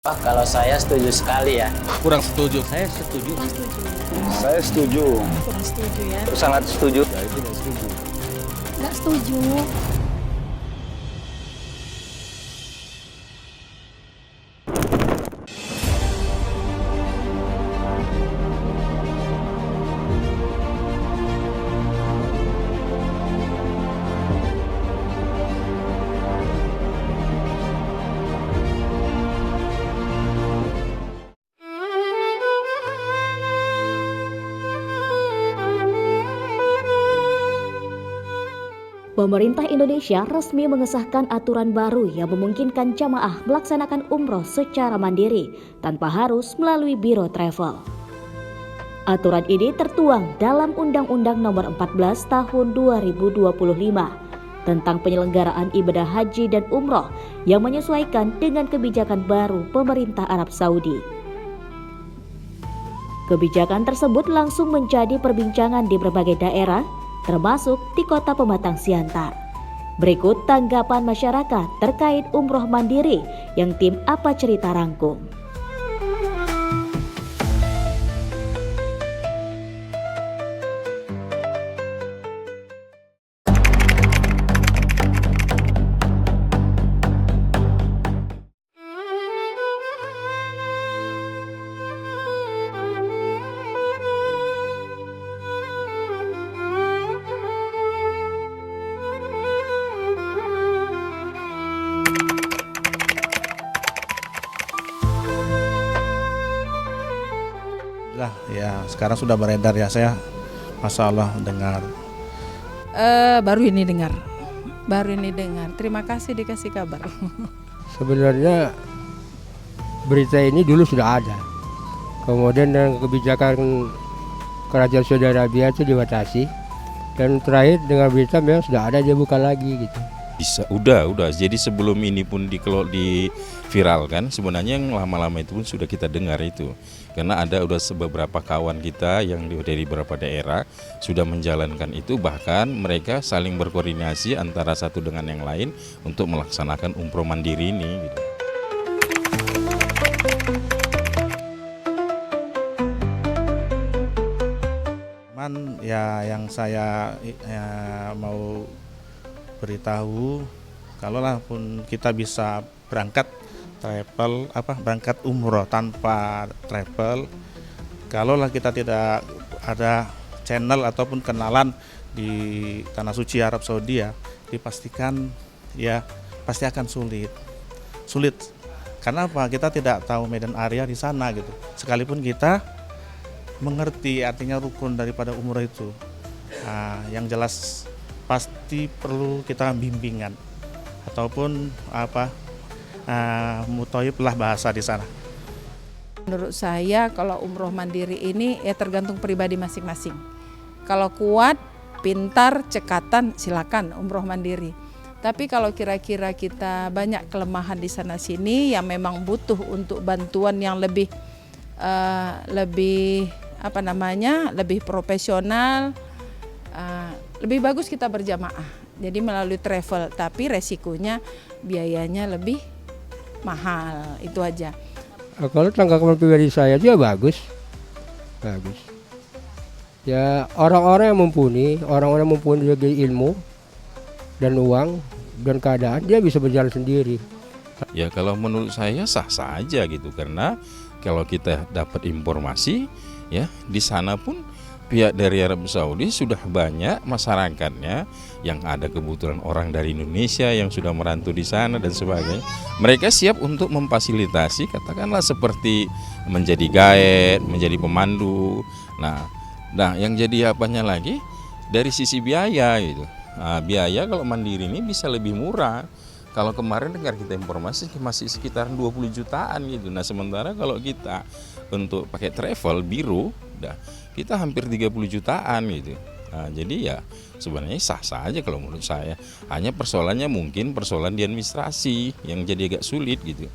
Wah, kalau saya setuju sekali ya. Kurang setuju. Saya setuju. Saya setuju. Kurang setuju ya. Sangat setuju. Saya tidak setuju. Nggak setuju. Pemerintah Indonesia resmi mengesahkan aturan baru yang memungkinkan jamaah melaksanakan umroh secara mandiri tanpa harus melalui biro travel. Aturan ini tertuang dalam Undang-Undang Nomor 14 Tahun 2025 tentang penyelenggaraan ibadah haji dan umroh yang menyesuaikan dengan kebijakan baru pemerintah Arab Saudi. Kebijakan tersebut langsung menjadi perbincangan di berbagai daerah, termasuk di Kota Pematang Siantar. Berikut tanggapan masyarakat terkait umroh mandiri yang tim Apa Cerita rangkum. Ya sekarang sudah beredar ya, saya Masya Allah dengar. Baru ini dengar. Terima kasih dikasih kabar. Sebenarnya berita ini dulu sudah ada. Kemudian dengan kebijakan Kerajaan Saudi Arabia itu dibatasi. Dan terakhir dengan berita memang sudah ada, dia buka lagi gitu. Bisa, udah. Jadi sebelum ini pun diviralkan, sebenarnya yang lama-lama itu pun sudah kita dengar itu. Karena udah beberapa kawan kita yang dari beberapa daerah sudah menjalankan itu, bahkan mereka saling berkoordinasi antara satu dengan yang lain untuk melaksanakan umroh mandiri ini. Gitu. Ya yang saya mau beritahu, kalaulah pun kita bisa berangkat umroh tanpa travel, kalaulah kita tidak ada channel ataupun kenalan di tanah suci Arab Saudi ya, dipastikan ya pasti akan sulit karena apa, kita tidak tahu medan area di sana gitu, sekalipun kita mengerti artinya rukun daripada umroh itu. Yang jelas pasti perlu kita bimbingan ataupun muthoib lah bahasa di sana. Menurut saya kalau umroh mandiri ini ya tergantung pribadi masing-masing. Kalau kuat, pintar, cekatan, silakan umroh mandiri. Tapi kalau kira-kira kita banyak kelemahan di sana sini yang memang butuh untuk bantuan yang lebih profesional, lebih bagus kita berjamaah. Jadi melalui travel, tapi resikonya biayanya lebih mahal, itu aja. Kalau tanggapan pribadi saya juga bagus. Ya orang-orang yang mumpuni dari ilmu dan uang dan keadaan, dia bisa berjalan sendiri. Ya kalau menurut saya sah-sah aja gitu, karena kalau kita dapat informasi ya di sana pun pihak dari Arab Saudi sudah banyak masyarakatnya yang ada kebetulan orang dari Indonesia yang sudah merantau di sana dan sebagainya. Mereka siap untuk memfasilitasi, katakanlah seperti menjadi guide, menjadi pemandu. Nah yang jadi apanya lagi dari sisi biaya gitu. Biaya kalau mandiri ini bisa lebih murah. Kalau kemarin dengar kita informasi masih sekitar 20 jutaan gitu. Nah sementara kalau kita untuk pakai travel biro, kita hampir 30 jutaan gitu. Jadi ya sebenarnya sah-sah aja kalau menurut saya. Hanya persoalannya mungkin persoalan di administrasi yang jadi agak sulit gitu.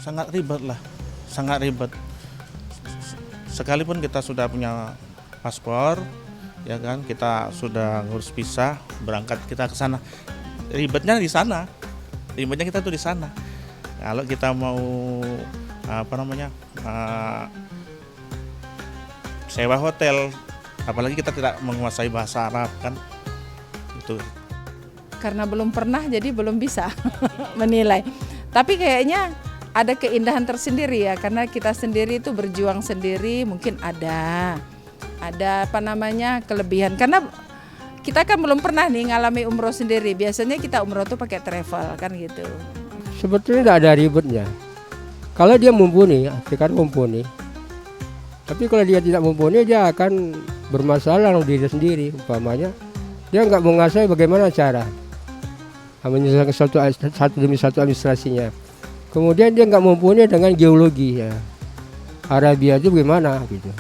Sangat ribet. Sekalipun kita sudah punya paspor, ya kan, kita sudah ngurus visa, berangkat kita ke sana. Ribetnya di sana. Ribetnya kita tuh di sana. Kalau kita mau sewa hotel, apalagi kita tidak menguasai bahasa Arab kan. Itu. Karena belum pernah jadi belum bisa menilai. Tapi kayaknya ada keindahan tersendiri ya, karena kita sendiri itu berjuang sendiri, mungkin ada kelebihan, karena kita kan belum pernah nih ngalami umroh sendiri. Biasanya kita umroh tuh pakai travel kan gitu. Sebetulnya tidak ada ribetnya. Kalau dia mumpuni, kan mumpuni. Tapi kalau dia tidak mumpuni, dia akan bermasalah dengan diri sendiri. Umpamanya dia nggak menguasai bagaimana cara menyelesaikan satu demi satu administrasinya. Kemudian dia nggak mumpuni dengan geologi ya. Arabia itu bagaimana gitu.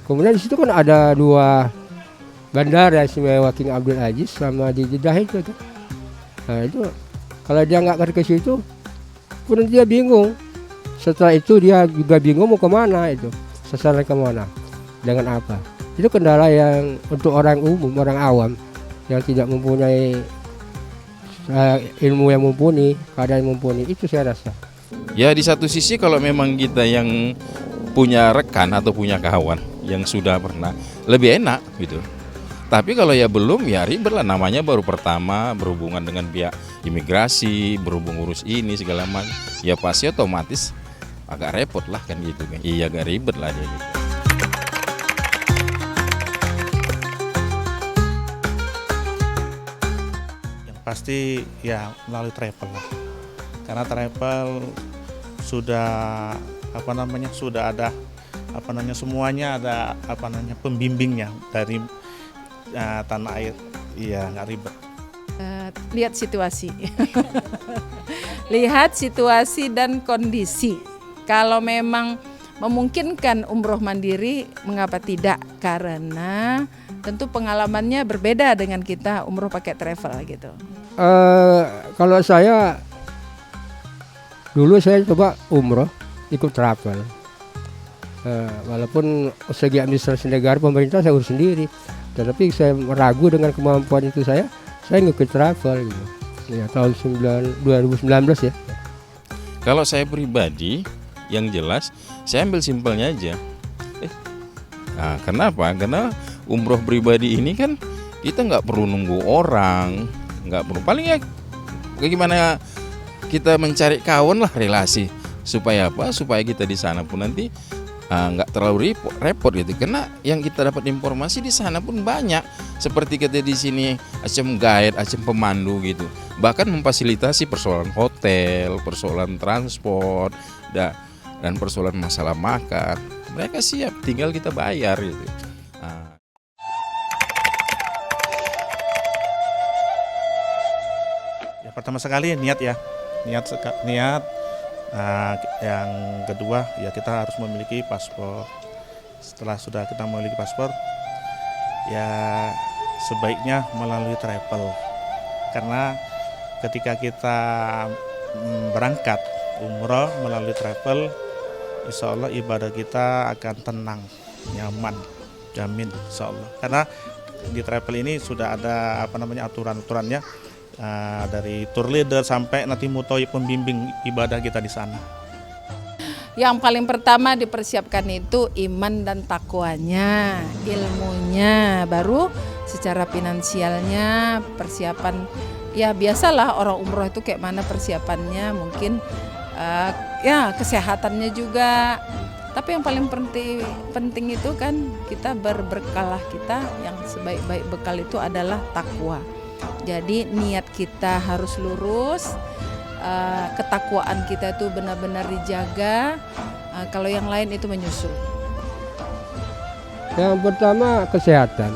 Kemudian di situ kan ada 2 bandara istimewa King Abdul Aziz sama di Jeddah itu. Nah itu kalau dia nggak ngerti ke situ, pun dia bingung. Setelah itu dia juga bingung mau kemana itu, sasaran kemana, dengan apa. Itu kendala yang untuk orang umum, orang awam yang tidak mempunyai ilmu yang mumpuni, keadaan yang mumpuni, itu saya rasa. Ya di satu sisi kalau memang kita yang punya rekan atau punya kawan yang sudah pernah, lebih enak gitu. Tapi kalau ya belum, ya ribet lah, namanya baru pertama berhubungan dengan pihak imigrasi, berhubung urus ini segala macam, ya pasti otomatis agak repot lah kan gitu kan. Iya agak ribet lah dia gitu. Pasti ya melalui travel lah, karena travel sudah sudah ada semuanya ada pembimbingnya dari tanah air. Iya, nggak ribet. Lihat situasi. Lihat situasi dan kondisi. Kalau memang memungkinkan umroh mandiri, mengapa tidak? Karena tentu pengalamannya berbeda dengan kita umroh pakai travel gitu. Kalau saya dulu saya coba umroh ikut travel. Walaupun segi administrasi negara pemerintah saya urus sendiri, tetapi saya ragu dengan kemampuan itu saya ngikut travel gitu. Ya tahun 2019 ya. Kalau saya pribadi, yang jelas saya ambil simpelnya aja. Nah, kenapa? Karena umroh pribadi ini kan kita nggak perlu nunggu orang, nggak perlu, paling ya bagaimana kita mencari kawan lah, relasi, supaya apa? Supaya kita di sana pun nanti nggak terlalu repot gitu. Karena yang kita dapat informasi di sana pun banyak. Seperti kita di sini acem guide, acem pemandu gitu. Bahkan memfasilitasi persoalan hotel, persoalan transport, dan persoalan masalah makan. Mereka siap, tinggal kita bayar gitu. Ya, pertama sekali niat ya, niat. Yang kedua ya kita harus memiliki paspor. Setelah sudah kita memiliki paspor, ya sebaiknya melalui travel. Karena ketika kita berangkat umroh melalui travel, insya Allah ibadah kita akan tenang, nyaman, jamin insya Allah. Karena di travel ini sudah ada aturan-aturannya, dari tour leader sampai nanti mutoi pembimbing ibadah kita di sana. Yang paling pertama dipersiapkan itu iman dan takwanya, ilmunya, baru secara finansialnya, persiapan. Ya biasalah orang umroh itu kayak mana persiapannya, mungkin ya kesehatannya juga. Tapi yang paling penting itu kan kita berbekalah, kita yang sebaik-baik bekal itu adalah takwa. Jadi niat kita harus lurus, ketakwaan kita itu benar-benar dijaga. Kalau yang lain itu menyusul. Yang pertama kesehatan,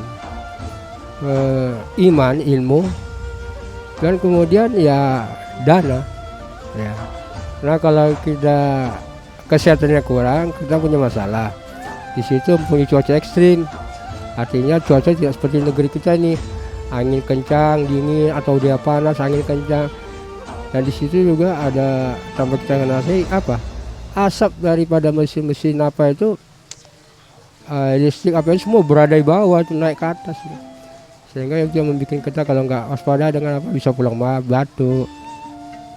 iman, ilmu, dan kemudian ya dana. Ya. Nah kalau kita kesehatannya kurang, kita punya masalah. Di situ punya cuaca ekstrim, artinya cuaca tidak seperti negeri kita ini, angin kencang, dingin, atau dia panas, angin kencang. Dan di situ juga ada tambah kita nasi asap daripada mesin-mesin apa itu listrik apa semua berada di bawah tuh, naik ke atas. Sehingga itu yang membuat kita kalau nggak waspada dengan apa bisa pulang batuk.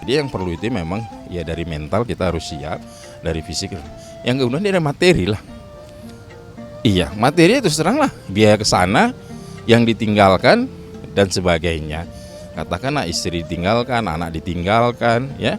Jadi yang perlu itu memang ya dari mental kita harus siap, dari fisik. Yang kemudian dari materi lah. Iya, materi itu terang lah, biaya ke sana, yang ditinggalkan dan sebagainya. Katakanlah istri ditinggalkan, anak ditinggalkan, ya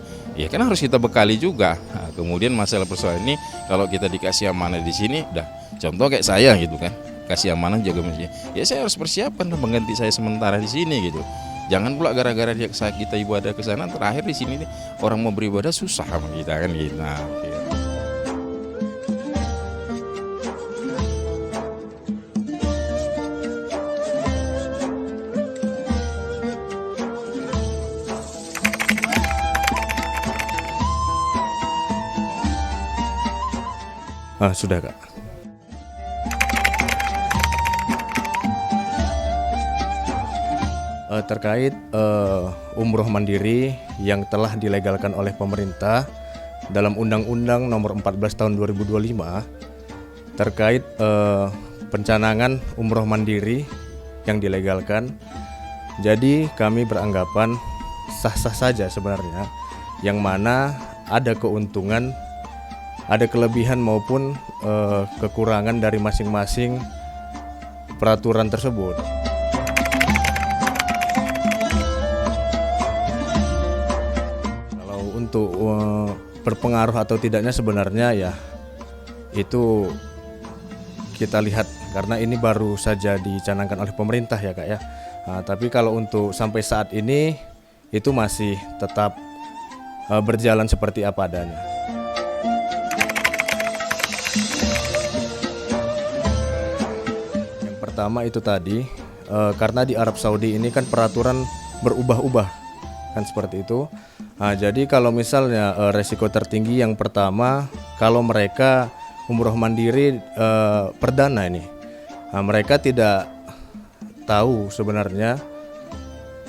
kan harus kita bekali juga. Nah, kemudian masalah persoalan ini kalau kita dikasih amanah di sini, udah contoh kayak saya gitu kan, kasih amanah jaga masjid. Ya saya harus persiapkan mengganti saya sementara di sini gitu. Jangan pula gara-gara kita ibadah ke sana, terakhir di sini orang mau beribadah susah sama kita kan gitu. Nah, gitu. Sudah Kak. Terkait umroh mandiri yang telah dilegalkan oleh pemerintah dalam Undang-Undang Nomor 14 Tahun 2025 terkait pencanangan umroh mandiri yang dilegalkan. Jadi kami beranggapan sah-sah saja sebenarnya, yang mana ada keuntungan, ada kelebihan maupun kekurangan dari masing-masing peraturan tersebut. Kalau untuk berpengaruh atau tidaknya sebenarnya ya itu kita lihat, karena ini baru saja dicanangkan oleh pemerintah ya Kak ya. Nah, tapi kalau untuk sampai saat ini itu masih tetap berjalan seperti apa adanya. Pertama itu tadi karena di Arab Saudi ini kan peraturan berubah-ubah kan seperti itu. Nah, jadi kalau misalnya resiko tertinggi yang pertama kalau mereka umroh mandiri perdana ini, mereka tidak tahu sebenarnya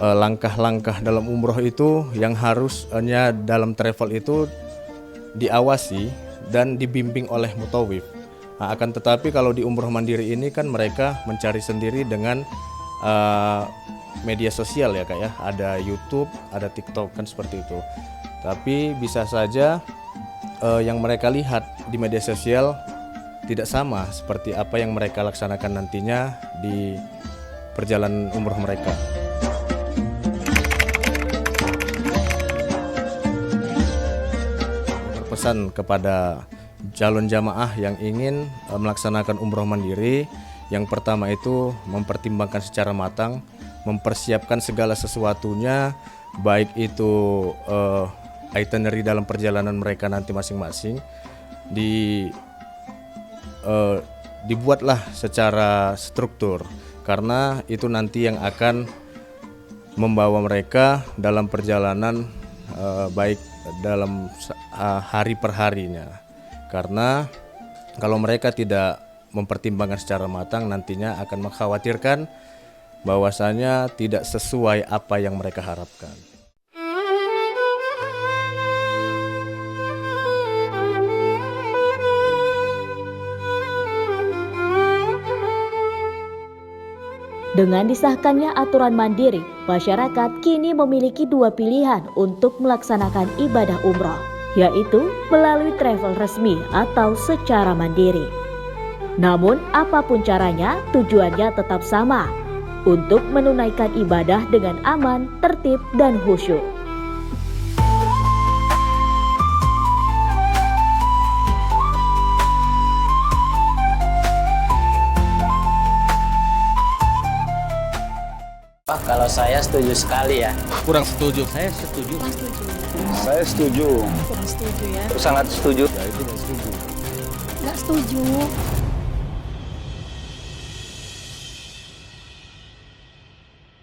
langkah-langkah dalam umroh itu yang harusnya dalam travel itu diawasi dan dibimbing oleh mutawif. Nah, akan tetapi kalau di umroh mandiri ini kan mereka mencari sendiri dengan media sosial ya Kak ya. Ada YouTube, ada TikTok kan seperti itu. Tapi bisa saja yang mereka lihat di media sosial tidak sama seperti apa yang mereka laksanakan nantinya di perjalanan umroh mereka. Berpesan kepada calon jamaah yang ingin melaksanakan umroh mandiri, yang pertama itu mempertimbangkan secara matang, mempersiapkan segala sesuatunya, baik itu itinerary dalam perjalanan mereka nanti masing-masing, dibuatlah secara struktur, karena itu nanti yang akan membawa mereka dalam perjalanan baik dalam hari per harinya. Karena kalau mereka tidak mempertimbangkan secara matang, nantinya akan mengkhawatirkan bahwasanya tidak sesuai apa yang mereka harapkan. Dengan disahkannya aturan mandiri, masyarakat kini memiliki dua pilihan untuk melaksanakan ibadah umroh, yaitu melalui travel resmi atau secara mandiri. Namun apapun caranya, tujuannya tetap sama, untuk menunaikan ibadah dengan aman, tertib, dan khusyuk. Wah, kalau saya setuju sekali ya. Kurang setuju. Saya setuju. Kurang setuju ya. Sangat setuju. Nggak setuju.